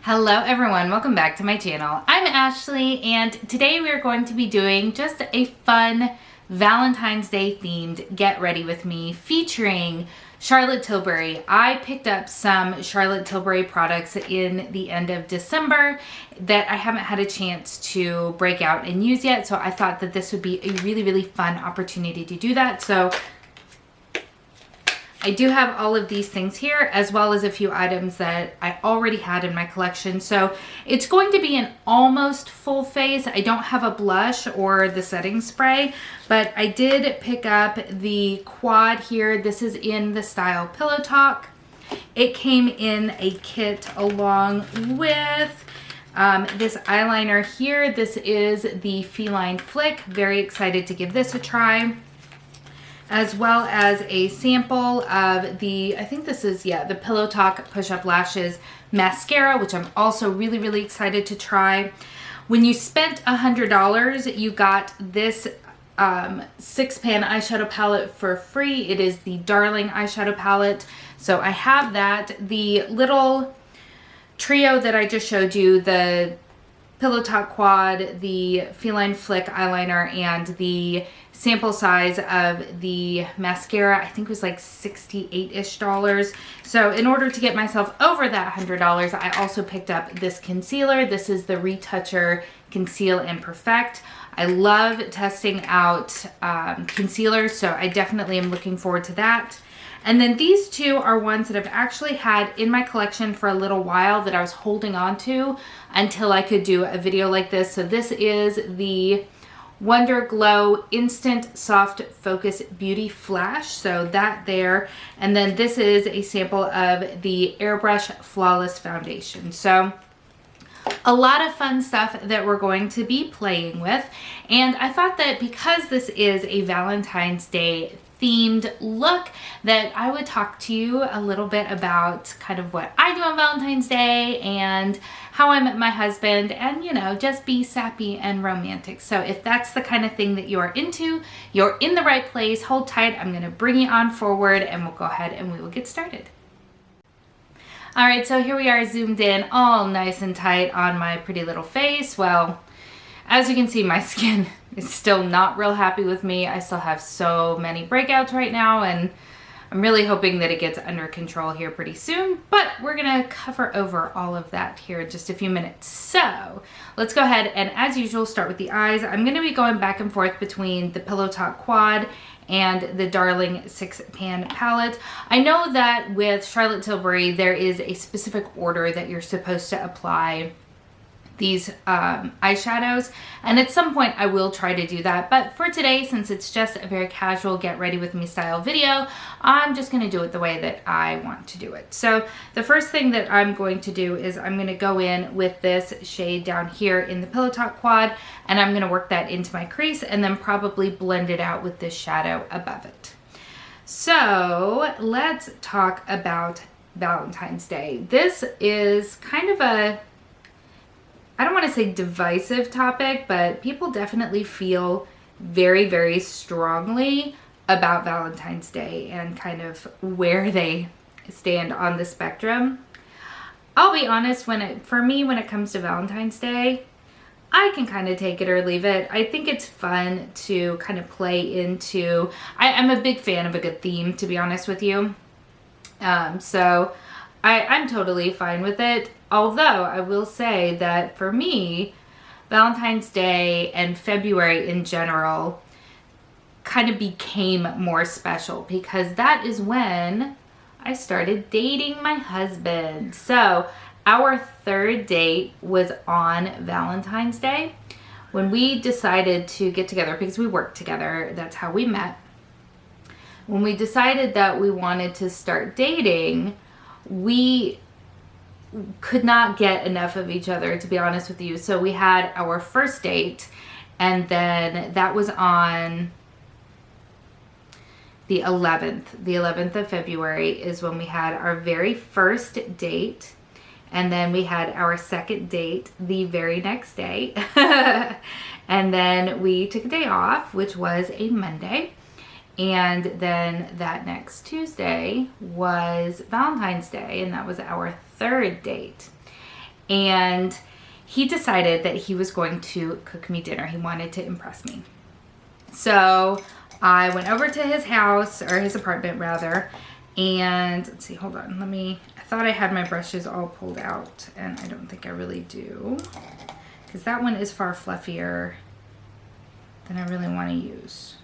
Hello everyone, welcome back to my channel. I'm Ashley and today we are going to be doing just a fun Valentine's Day themed Get Ready With Me featuring Charlotte Tilbury. I picked up some Charlotte Tilbury products in the end of December that I haven't had a chance to break out and use yet, so I thought that this would be a really fun opportunity to do that. So I do have all of these things here, as well as a few items that I already had in my collection. So it's going to be an almost full face. I don't have a blush or the setting spray, but I did pick up the quad here. This is in the style Pillow Talk. It came in a kit along with this eyeliner here. This is the Feline Flick. Very excited to give this a try, as well as a sample of the, I think this is, yeah, the Pillow Talk Push Up Lashes mascara, which I'm also really excited to try. When you spent $100, you got this 6-pan eyeshadow palette for free. It is the Darling eyeshadow palette. So I have that. The little trio that I just showed you, the Pillow Talk Quad, the Feline Flick eyeliner, and the sample size of the mascara, I think was like $68-ish. So in order to get myself over that $100, I also picked up this concealer. This is the Retoucher Conceal and Perfect. I love testing out concealers, so I definitely am looking forward to that. And then these two are ones that I've actually had in my collection for a little while that I was holding on to until I could do a video like this. So this is the Wonder Glow Instant Soft Focus Beauty Flash. So that there. And then this is a sample of the Airbrush Flawless Foundation. So a lot of fun stuff that we're going to be playing with. And I thought that because this is a Valentine's Day themed look, that I would talk to you a little bit about kind of what I do on Valentine's Day and how I met my husband, and you know, just be sappy and romantic. So if that's the kind of thing that you're into, you're in the right place. Hold tight. I'm going to bring you on forward and we'll go ahead and we will get started. All right, so here we are zoomed in all nice and tight on my pretty little face. Well, as you can see, my skin is still not real happy with me. I still have so many breakouts right now, and I'm really hoping that it gets under control here pretty soon, but we're gonna cover over all of that here in just a few minutes. So let's go ahead and, as usual, start with the eyes. I'm gonna be going back and forth between the Pillow Talk Quad and the Darling 6-pan palette. I know that with Charlotte Tilbury, there is a specific order that you're supposed to apply these eyeshadows, and at some point I will try to do that, but for today, since it's just a very casual get ready with me style video, I'm just going to do it the way that I want to do it. So the first thing that I'm going to do is I'm going to go in with this shade down here in the Pillow Talk Quad, and I'm going to work that into my crease and then probably blend it out with this shadow above it. So let's talk about Valentine's Day. This is kind of a, I don't want to say divisive topic, but people definitely feel very strongly about Valentine's Day and kind of where they stand on the spectrum. I'll be honest, for me, when it comes to Valentine's Day, I can kind of take it or leave it. I think it's fun to kind of play into, I'm a big fan of a good theme, to be honest with you. So I'm totally fine with it. Although I will say that for me, Valentine's Day and February in general kind of became more special because that is when I started dating my husband. So our third date was on Valentine's Day when we decided to get together because we worked together. That's how we met. When we decided that we wanted to start dating, we could not get enough of each other, to be honest with you. So we had our first date, and then that was on the 11th. The 11th of February is when we had our very first date, and then we had our second date the very next day. And then we took a day off, which was a Monday. And then that next Tuesday was Valentine's Day, and that was our third date. and he decided that he was going to cook me dinner. He wanted to impress me. So I went over to his house, or his apartment rather, and let's see, hold on, I thought I had my brushes all pulled out, and I don't think I really do, because that one is far fluffier than I really want to use.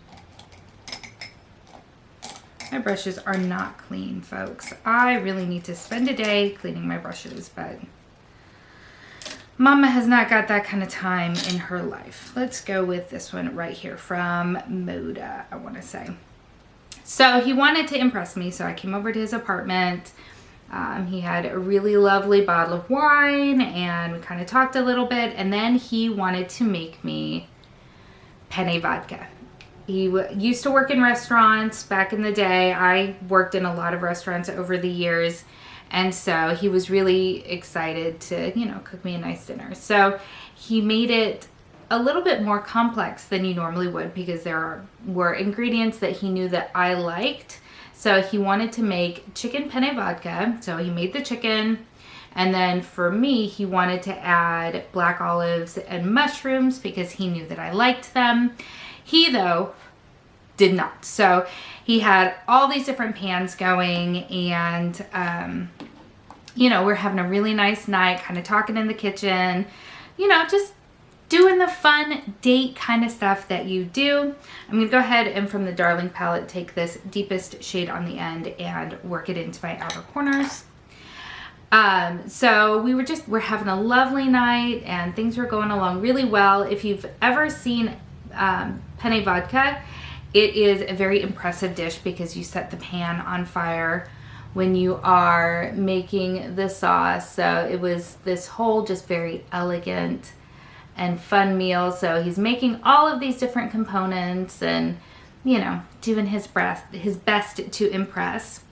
My brushes are not clean, folks. I really need to spend a day cleaning my brushes, but Mama has not got that kind of time in her life. Let's go with this one right here from Moda, I want to say. So he wanted to impress me, so I came over to his apartment. He had a really lovely bottle of wine, and we kind of talked a little bit, and then he wanted to make me penne vodka. He used to work in restaurants back in the day. I worked in a lot of restaurants over the years, and so he was really excited to, you know, cook me a nice dinner. So he made it a little bit more complex than you normally would, because there were ingredients that he knew that I liked. So he wanted to make chicken penne vodka. So he made the chicken, and then for me, he wanted to add black olives and mushrooms because he knew that I liked them. He, though, did not. So he had all these different pans going, and you know, we're having a really nice night, kind of talking in the kitchen, you know, just doing the fun date kind of stuff that you do. I'm going to go ahead and from the Darling palette take this deepest shade on the end and work it into my outer corners. So we're having a lovely night, and things were going along really well. If you've ever seen penne vodka, it is a very impressive dish because you set the pan on fire when you are making the sauce. So it was this whole just very elegant and fun meal. So he's making all of these different components and, you know, doing his best to impress.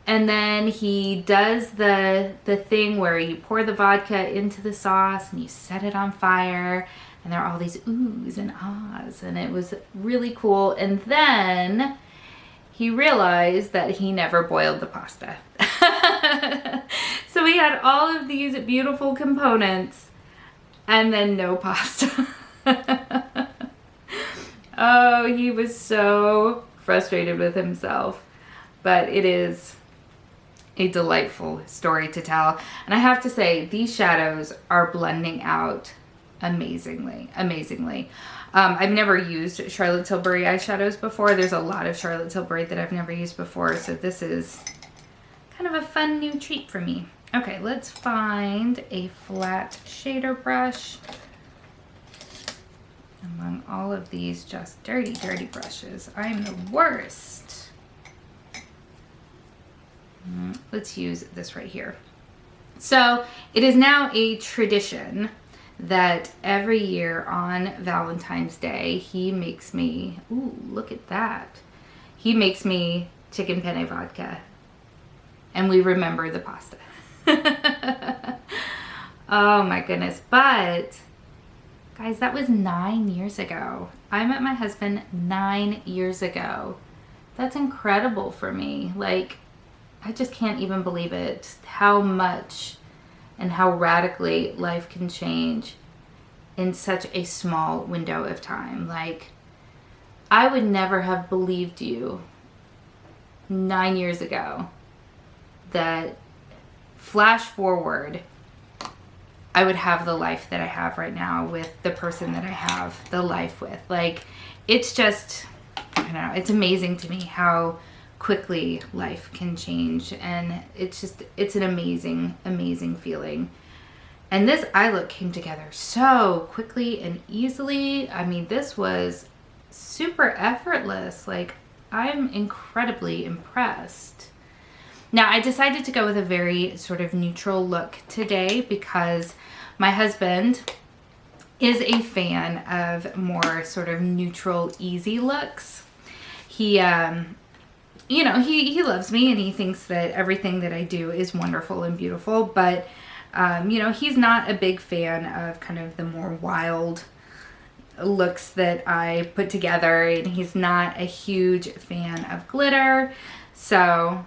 And then he does the thing where you pour the vodka into the sauce and you set it on fire, and there are all these oohs and ahs, and it was really cool. And then he realized that he never boiled the pasta. So we had all of these beautiful components and then no pasta. Oh, he was so frustrated with himself. But it is a delightful story to tell. And I have to say, these shadows are blending out amazingly. I've never used Charlotte Tilbury eyeshadows before. There's a lot of Charlotte Tilbury that I've never used before, so this is kind of a fun new treat for me. Okay, let's find a flat shader brush among all of these just dirty brushes. I'm the worst. Let's use this right here. So it is now a tradition that every year on Valentine's Day, he makes me, ooh, look at that. He makes me chicken penne vodka, and we remember the pasta. Oh my goodness. But guys, that was 9 years ago. I met my husband 9 years ago. That's incredible for me. Like, I just can't even believe it, how much and how radically life can change in such a small window of time. Like, I would never have believed you 9 years ago that, flash forward, I would have the life that I have right now with the person that I have the life with. Like, it's just, I don't know, it's amazing to me how quickly life can change, and it's an amazing feeling. And this eye look came together so quickly and easily. I mean, this was super effortless. Like, I'm incredibly impressed. Now, I decided to go with a very sort of neutral look today because my husband is a fan of more sort of neutral, easy looks. He, you know, he loves me, and he thinks that everything that I do is wonderful and beautiful, but, you know, he's not a big fan of kind of the more wild looks that I put together, and he's not a huge fan of glitter. So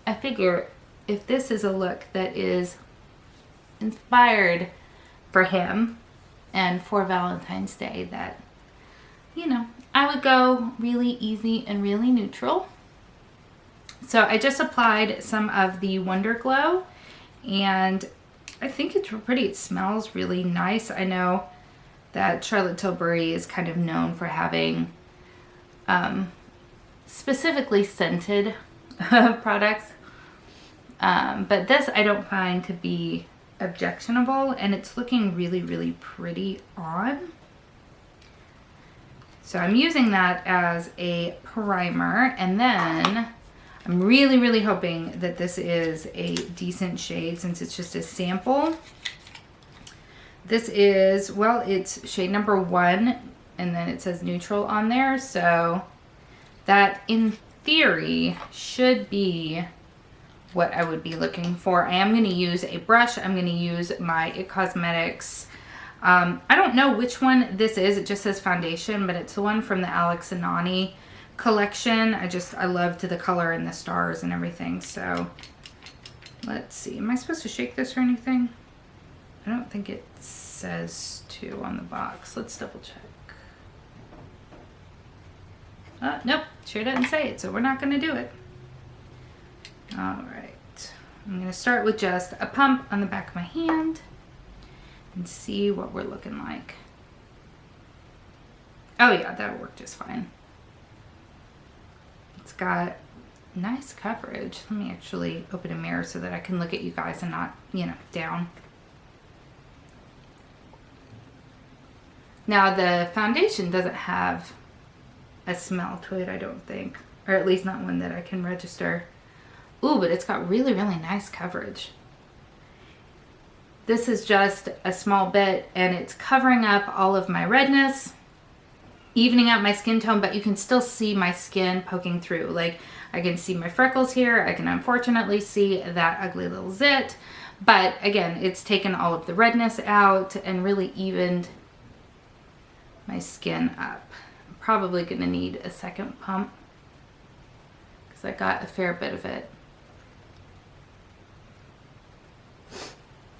I figure if this is a look that is inspired for him and for Valentine's Day that, you know, I would go really easy and really neutral. So I just applied some of the Wonder Glow, and I think it's pretty. It smells really nice. I know that Charlotte Tilbury is kind of known for having specifically scented products. But this I don't find to be objectionable, and it's looking really, really pretty on. So I'm using that as a primer, and then I'm really, really hoping that this is a decent shade since it's just a sample. This is, well, it's shade number 1, and then it says neutral on there, so that in theory should be what I would be looking for. I am going to use a brush. I'm going to use my IT Cosmetics. I don't know which one this is. It just says foundation, but it's the one from the Alex and Ani collection. I loved the color and the stars and everything. So let's see. Am I supposed to shake this or anything? I don't think it says to on the box. Let's double check. Nope, sure doesn't say it, so we're not going to do it. All right, I'm going to start with just a pump on the back of my hand and see what we're looking like. Oh yeah, that'll work just fine. It's got nice coverage. Let me actually open a mirror so that I can look at you guys and not, you know, down. Now the foundation doesn't have a smell to it, I don't think, or at least not one that I can register. Ooh, but it's got really, really nice coverage. This is just a small bit, and it's covering up all of my redness, evening out my skin tone, but you can still see my skin poking through. Like, I can see my freckles here. I can unfortunately see that ugly little zit, but again, it's taken all of the redness out and really evened my skin up. I'm probably gonna need a second pump because I got a fair bit of it.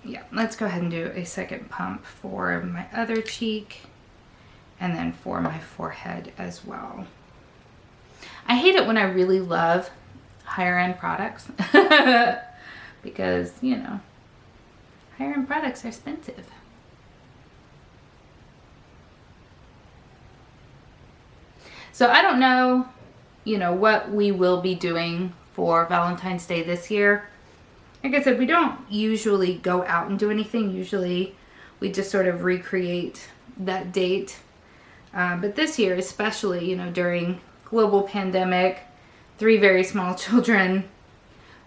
Yeah, let's go ahead and do a second pump for my other cheek and then for my forehead as well. I hate it when I really love higher end products because, you know, higher end products are expensive. So I don't know, you know, what we will be doing for Valentine's Day this year. Like I said, we don't usually go out and do anything. Usually we just sort of recreate that date. But this year, especially, you know, during global pandemic, 3 very small children,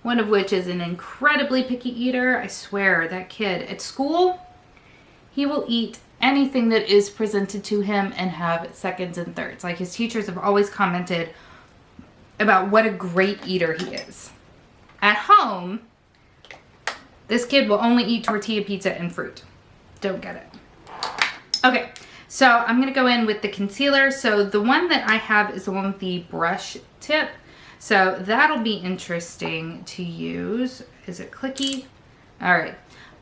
one of which is an incredibly picky eater. I swear, that kid at school, he will eat anything that is presented to him and have seconds and thirds. Like, his teachers have always commented about what a great eater he is. At home, this kid will only eat tortilla pizza and fruit. Don't get it. Okay, so I'm going to go in with the concealer. So the one that I have is the one with the brush tip. So that'll be interesting to use. Is it clicky? All right.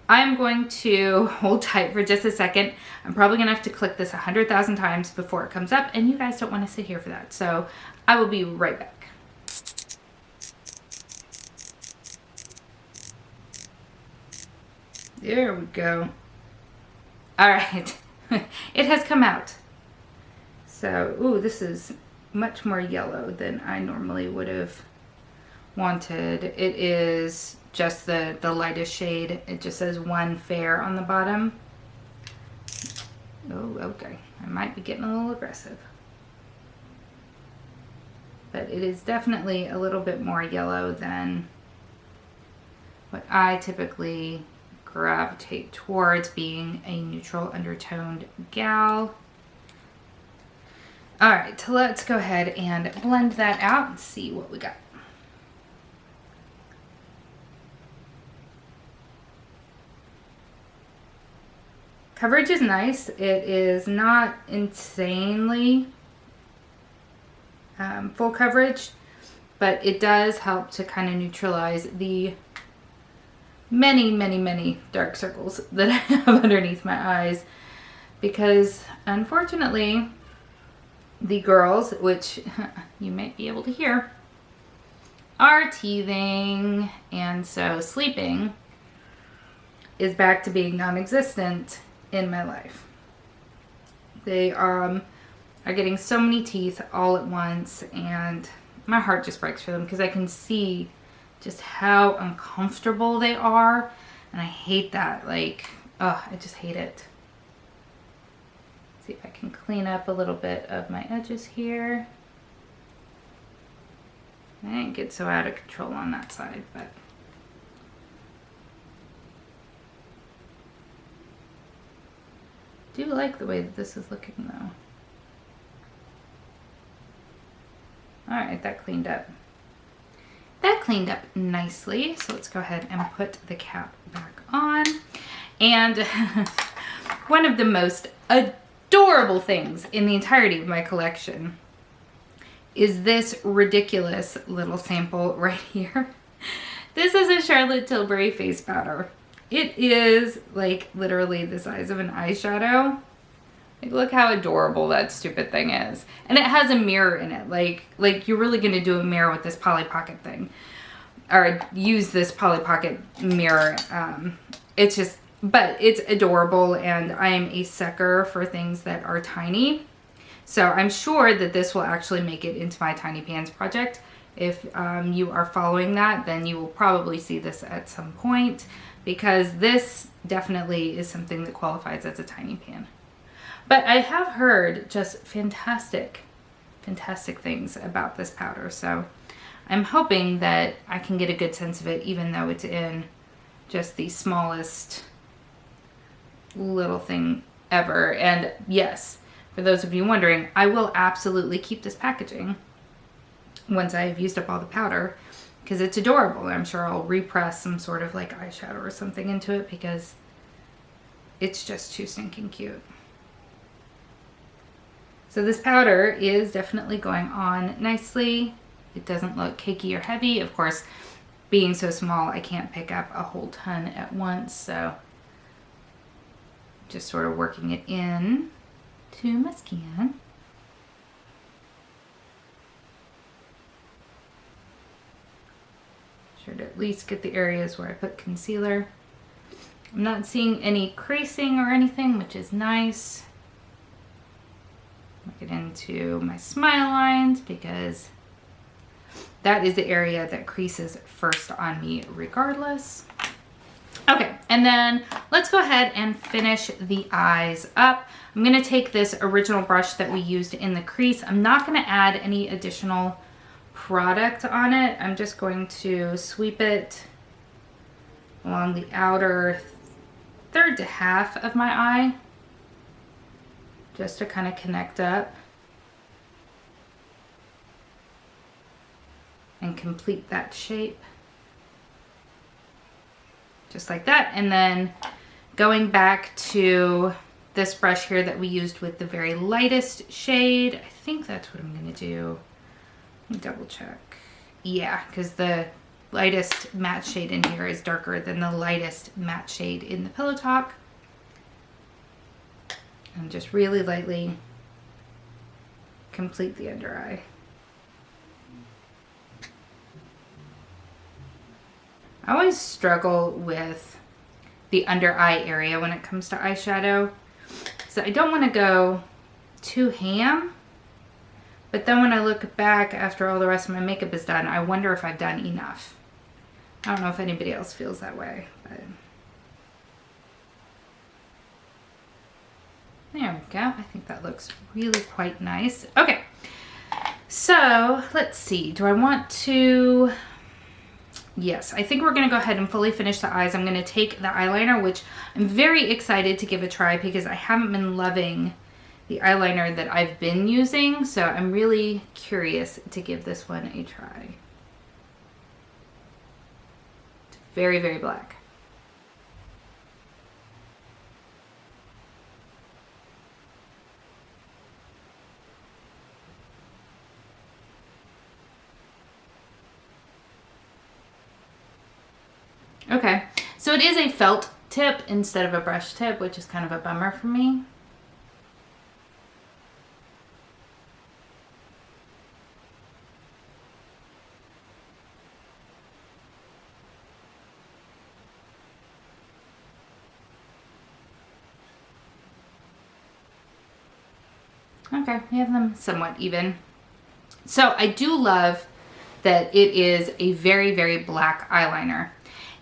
I'm going to hold tight for just a second. I'm probably going to have to click this 100,000 times before it comes up, and you guys don't want to sit here for that. So I will be right back. There we go. All right. It has come out. So, ooh, this is much more yellow than I normally would have wanted. It is just the lightest shade. It just says 1 fair on the bottom. Oh, okay. I might be getting a little aggressive. But it is definitely a little bit more yellow than what I typically gravitate towards, being a neutral undertoned gal. All right, so let's go ahead and blend that out and see what we got. Coverage is nice. It is not insanely full coverage, but it does help to kind of neutralize the many, many, many dark circles that I have underneath my eyes because unfortunately the girls, which you might be able to hear, are teething, and so sleeping is back to being non-existent in my life. They are getting so many teeth all at once, and my heart just breaks for them because I can see just how uncomfortable they are, and I hate that. Like, oh, I just hate it. See if I can clean up a little bit of my edges here. I didn't get so out of control on that side, but I do like the way that this is looking though. Alright, that cleaned up. That cleaned up nicely. So let's go ahead and put the cap back on. And one of the most adorable things in the entirety of my collection is this ridiculous little sample right here. This is a Charlotte Tilbury face powder. It is like literally the size of an eyeshadow. Like, look how adorable that stupid thing is. And it has a mirror in it. Like you're really gonna do a mirror with this Polly Pocket thing. Or use this Polly Pocket mirror. It's just, but it's adorable, and I am a sucker for things that are tiny. So I'm sure that this will actually make it into my Tiny Pans project. If you are following that, then you will probably see this at some point, because this definitely is something that qualifies as a tiny pan. But I have heard just fantastic things about this powder. So I'm hoping that I can get a good sense of it, even though it's in just the smallest little thing ever. And yes, for those of you wondering, I will absolutely keep this packaging once I've used up all the powder, because it's adorable. I'm sure I'll repress some sort of like eyeshadow or something into it, because it's just too stinking cute. So this powder is definitely going on nicely. It doesn't look cakey or heavy. Of course, being so small, I can't pick up a whole ton at once, so just sort of working it in to my skin. Sure to at least get the areas where I put concealer. I'm not seeing any creasing or anything, which is nice. Work it into my smile lines, because that is the area that creases first on me regardless. Okay, and then let's go ahead and finish the eyes up. I'm going to take this original brush that we used in the crease. I'm not going to add any additional product on it. I'm just going to sweep it along the outer third to half of my eye, just to kind of connect up and complete that shape. Just like that. And then going back to this brush here that we used with the very lightest shade, I think that's what I'm going to do. Let me double check. Yeah, because the lightest matte shade in here is darker than the lightest matte shade in the Pillow Talk. And just really lightly complete the under eye. I always struggle with the under eye area when it comes to eyeshadow. So I don't want to go too ham. But then when I look back after all the rest of my makeup is done, I wonder if I've done enough. I don't know if anybody else feels that way, but there we go. I think that looks really quite nice. Okay, so let's see. Do I want to... Yes, I think we're going to go ahead and fully finish the eyes. I'm going to take the eyeliner, which I'm very excited to give a try because I haven't been loving the eyeliner that I've been using. So I'm really curious to give this one a try. It's very, very black. Okay, so So it is a felt tip instead of a brush tip, which is kind of a bummer for me. Okay, we have them somewhat even. So I do love that it is a very, very black eyeliner.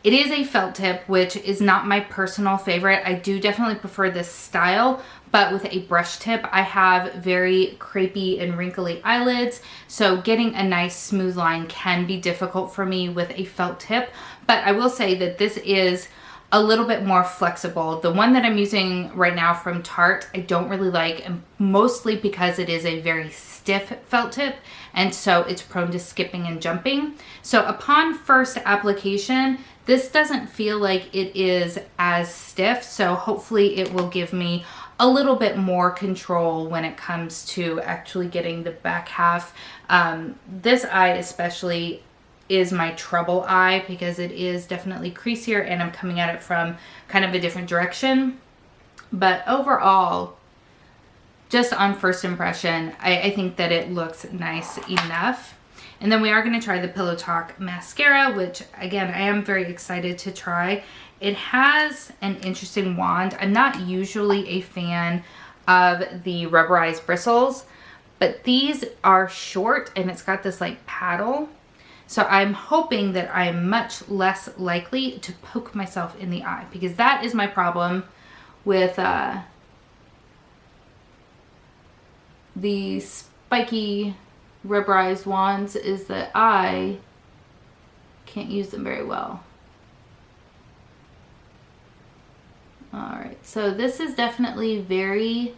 It is a felt tip, which is not my personal favorite. I do definitely prefer this style, but with a brush tip, I have very crepey and wrinkly eyelids. So getting a nice smooth line can be difficult for me with a felt tip. But I will say that this is a little bit more flexible. The one that I'm using right now from Tarte, I don't really like, and mostly because it is a very stiff felt tip, and so it's prone to skipping and jumping. So upon first application, this doesn't feel like it is as stiff, so hopefully it will give me a little bit more control when it comes to actually getting the back half. This eye especially is my trouble eye because it is definitely creasier and I'm coming at it from kind of a different direction. But overall, just on first impression, I think that it looks nice enough. And then we are going to try the Pillow Talk mascara, which again, I am very excited to try. It has an interesting wand. I'm not usually a fan of the rubberized bristles, but these are short and it's got this like paddle. So I'm hoping that I'm much less likely to poke myself in the eye, because that is my problem with the spiky rubberized wands, is that I can't use them very well. Alright, so this is definitely very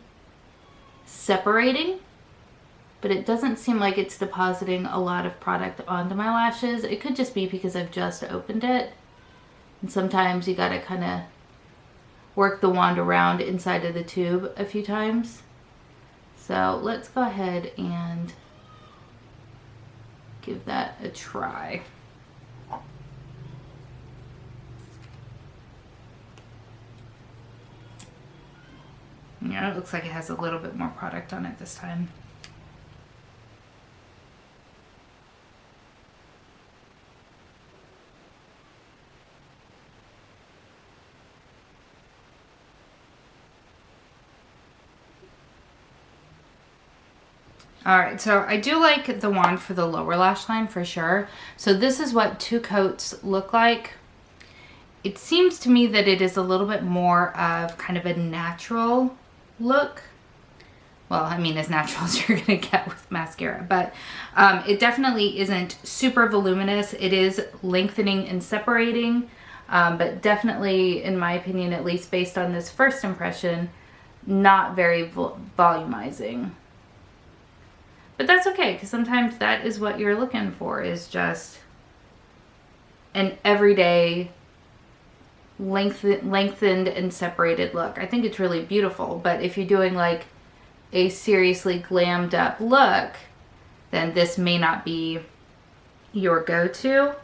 separating, but it doesn't seem like it's depositing a lot of product onto my lashes. It could just be because I've just opened it. And sometimes you gotta kind of work the wand around inside of the tube a few times. So let's go ahead and give that a try. Yeah, it looks like it has a little bit more product on it this time. All right, so I do like the wand for the lower lash line for sure. So this is what 2 coats look like. It seems to me that it is a little bit more of kind of a natural look. Well, I mean, as natural as you're gonna get with mascara, but it definitely isn't super voluminous. It is lengthening and separating, but definitely, in my opinion, at least based on this first impression, not very volumizing. But that's okay, because sometimes that is what you're looking for, is just an everyday lengthened and separated look. I think it's really beautiful, but if you're doing like a seriously glammed up look, then this may not be your go-to.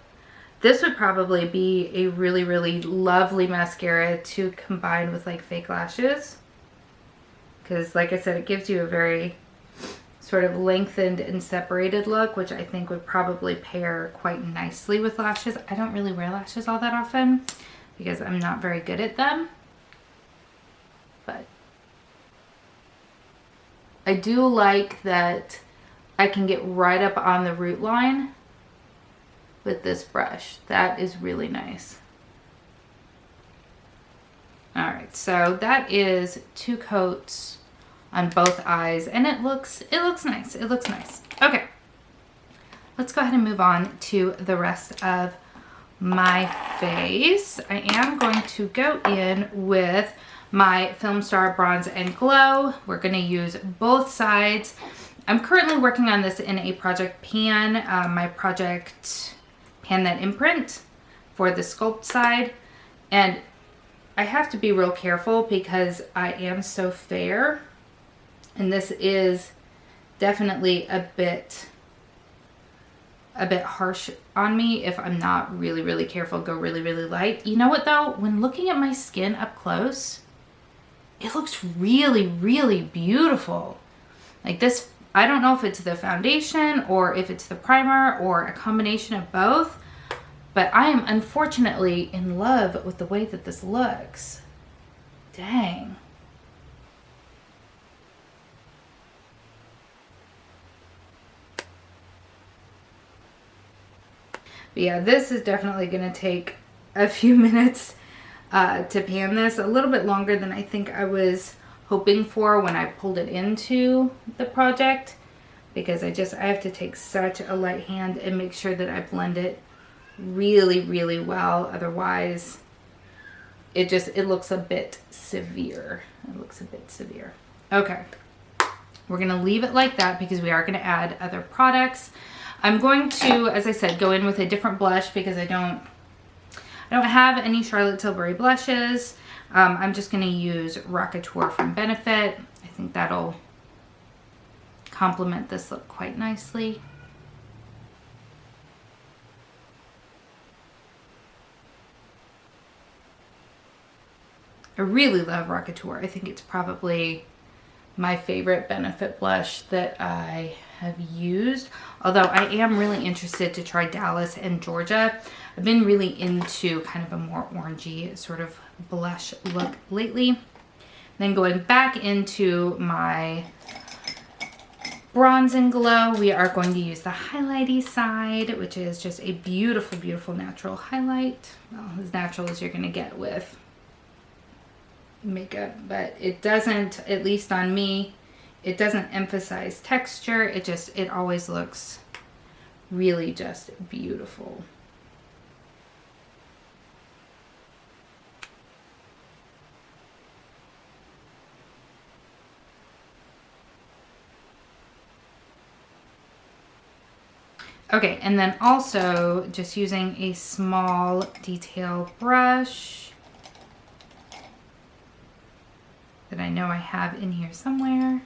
This would probably be a really, really lovely mascara to combine with like fake lashes, because like I said, it gives you a very sort of lengthened and separated look, which I think would probably pair quite nicely with lashes. I don't really wear lashes all that often because I'm not very good at them, but I do like that I can get right up on the root line with this brush. That is really nice. All right, so that is 2 coats on both eyes, and it looks nice. It looks nice. Okay, let's go ahead and move on to the rest of my face. I am going to go in with my Film Star Bronze and Glow. We're going to use both sides. I'm currently working on this in a project pan, my project pan that imprint for the sculpt side, and I have to be real careful because I am so fair. And this is definitely a bit a bit harsh on me if I'm not really, really careful, go really, really light. You know what though? When looking at my skin up close, it looks really, really beautiful. Like this, I don't know if it's the foundation or if it's the primer or a combination of both, but I am unfortunately in love with the way that this looks. Dang. But yeah, this is definitely going to take a few minutes to pan this. A little bit longer than I think I was hoping for when I pulled it into the project, because I have to take such a light hand and make sure that I blend it really, really well. Otherwise, it looks a bit severe. It looks a bit severe. Okay. We're going to leave it like that because we are going to add other products. I'm going to, as I said, go in with a different blush because I don't have any Charlotte Tilbury blushes. I'm just going to use Rockateur from Benefit. I think that'll complement this look quite nicely. I really love Rockateur. I think it's probably my favorite Benefit blush that I have used, although I am really interested to try Dallas and Georgia. I've been really into kind of a more orangey sort of blush look lately. Then going back into my Bronze and Glow, we are going to use the highlighty side, which is just a beautiful, beautiful natural highlight. Well, as natural as you're going to get with makeup, but it doesn't, at least on me, it doesn't emphasize texture. It always looks really just beautiful. Okay, and then also just using a small detail brush that I know I have in here somewhere.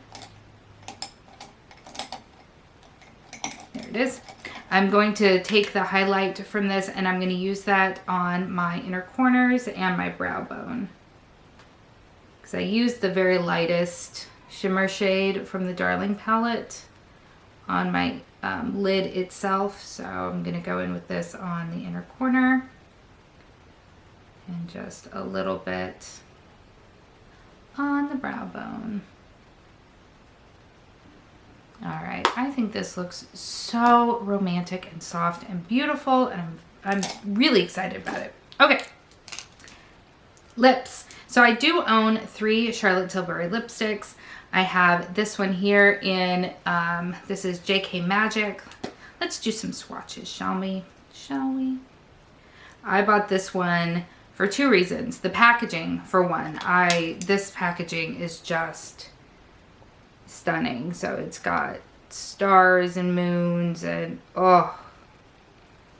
There it is. I'm going to take the highlight from this and I'm going to use that on my inner corners and my brow bone. Because I used the very lightest shimmer shade from the Darling palette on my lid itself. So I'm going to go in with this on the inner corner and just a little bit on the brow bone. All right, I think this looks so romantic and soft and beautiful, and I'm really excited about it. Okay, lips. So I do own 3 Charlotte Tilbury lipsticks. I have this one here in, this is JK Magic. Let's do some swatches, shall we? Shall we? I bought this one for 2 reasons. The packaging, for one. This packaging is just stunning. So it's got stars and moons and oh,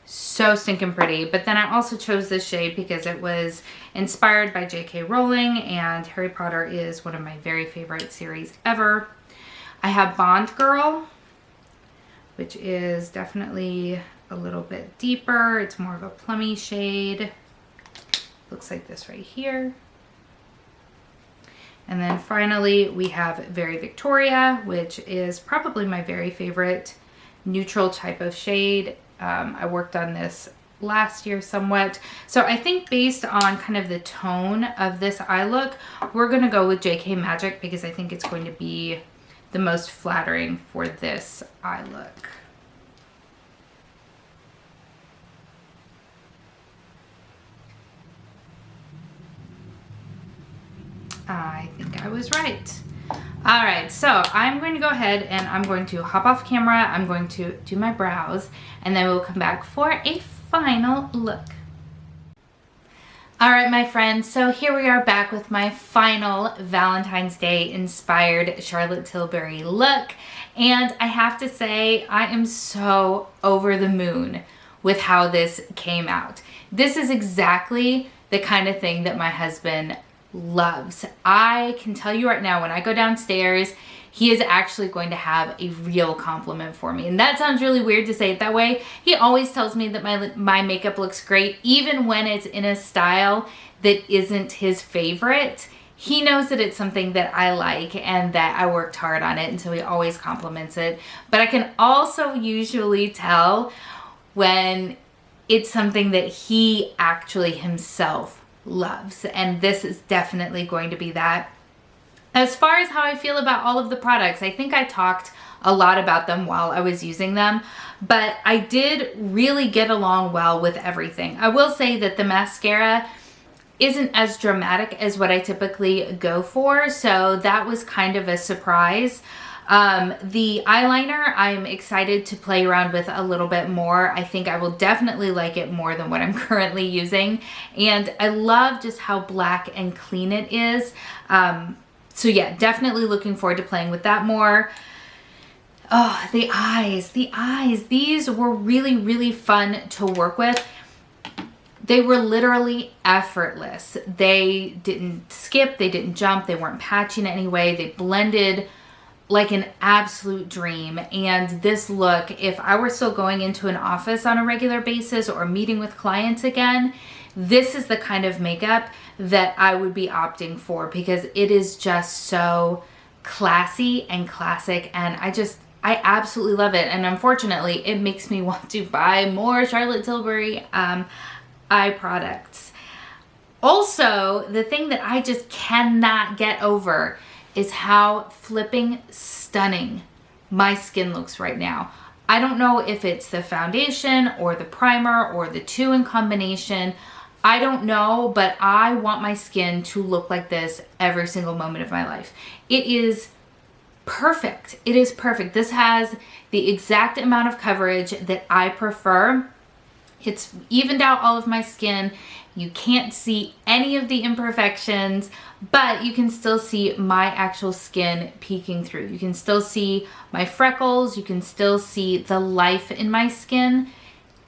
so stinking pretty. But then I also chose this shade because it was inspired by J.K. Rowling, and Harry Potter is one of my very favorite series ever. I have Bond Girl, which is definitely a little bit deeper. It's more of a plummy shade. Looks like this right here. And then finally we have Very Victoria, which is probably my very favorite neutral type of shade. I worked on this last year somewhat. So I think based on kind of the tone of this eye look, we're going to go with JK Magic because I think it's going to be the most flattering for this eye look. I think I was right. All right, so I'm going to go ahead and I'm going to hop off camera. I'm going to do my brows and then we'll come back for a final look. All right, my friends, so here we are back with my final Valentine's Day inspired Charlotte Tilbury look. And I have to say, I am so over the moon with how this came out. This is exactly the kind of thing that my husband loves. I can tell you right now, when I go downstairs, he is actually going to have a real compliment for me. And that sounds really weird to say it that way. He always tells me that my makeup looks great, even when it's in a style that isn't his favorite. He knows that it's something that I like and that I worked hard on it, and so he always compliments it. But I can also usually tell when it's something that he actually himself loves, and this is definitely going to be that. As far as how I feel about all of the products, I think I talked a lot about them while I was using them, but I did really get along well with everything. I will say that the mascara isn't as dramatic as what I typically go for, so that was kind of a surprise. The eyeliner, I'm excited to play around with a little bit more. I think I will definitely like it more than what I'm currently using, and I love just how black and clean it is. So yeah, definitely looking forward to playing with that more. Oh, the eyes. These were really, really fun to work with. They were literally effortless. They didn't skip, they didn't jump, they weren't patchy in any way. They blended like an absolute dream. And this look, if I were still going into an office on a regular basis or meeting with clients again, this is the kind of makeup that I would be opting for, because it is just so classy and classic, and I absolutely love it. And unfortunately, it makes me want to buy more Charlotte Tilbury eye products. Also, the thing that I just cannot get over is how flipping stunning my skin looks right now. I don't know if it's the foundation or the primer or the two in combination. I don't know, but I want my skin to look like this every single moment of my life. It is perfect. It is perfect. This has the exact amount of coverage that I prefer. It's evened out all of my skin. You can't see any of the imperfections, but you can still see my actual skin peeking through. You can still see my freckles. You can still see the life in my skin.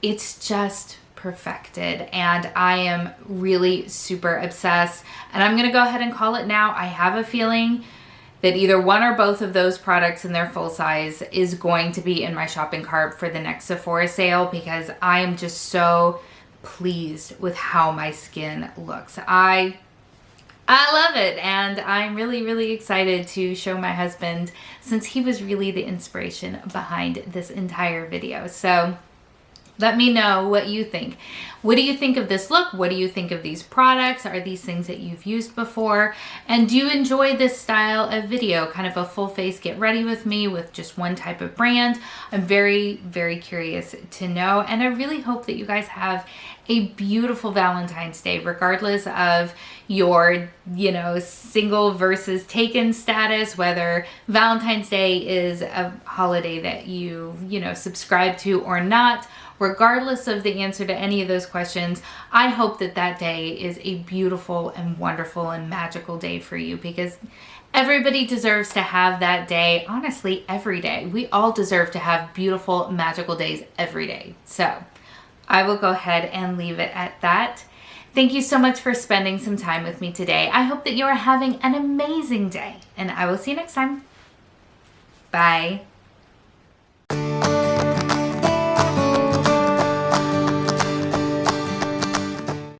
It's just perfected, and I am really super obsessed, and I'm gonna go ahead and call it now. I have a feeling that either one or both of those products in their full size is going to be in my shopping cart for the next Sephora sale, because I am just so pleased with how my skin looks. I love it, and I'm really, really excited to show my husband, since he was really the inspiration behind this entire video. So let me know what you think. What do you think of this look? What do you think of these products? Are these things that you've used before? And do you enjoy this style of video, kind of a full face get ready with me with just one type of brand? I'm very, very curious to know. And I really hope that you guys have a beautiful Valentine's Day, regardless of your, single versus taken status, whether Valentine's Day is a holiday that you subscribe to or not. Regardless of the answer to any of those questions, I hope that that day is a beautiful and wonderful and magical day for you, because everybody deserves to have that day. Honestly, every day. We all deserve to have beautiful, magical days every day. So I will go ahead and leave it at that. Thank you so much for spending some time with me today. I hope that you are having an amazing day, and I will see you next time. Bye.